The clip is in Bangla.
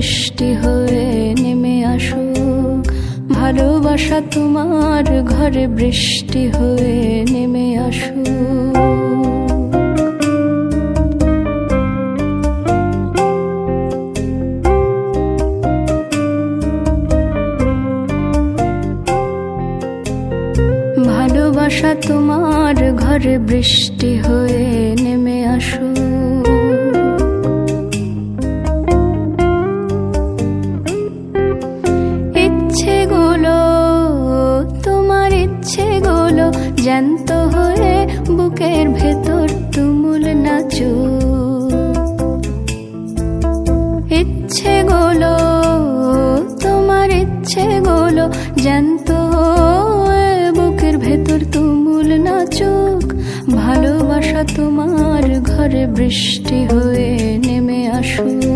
বৃষ্টি হয়ে নেমে আসুক, ভালোবাসা তোমার ঘরে বৃষ্টি হয়ে নেমে আসুক। ভালোবাসা তোমার ঘরে বৃষ্টি হয়ে নেমে আসুক। ইচ্ছেগুলো, তোমার ইচ্ছেগুলো জ্যান্ত হয়ে বুকের ভেতর তুমুল নাচুক। ইচ্ছেগুলো, তোমার ইচ্ছেগুলো জ্যান্ত বুকের ভেতর তুমুল নাচুক, ভালোবাসা তোমার ঘরে বৃষ্টি হয়ে নেমে আসুক।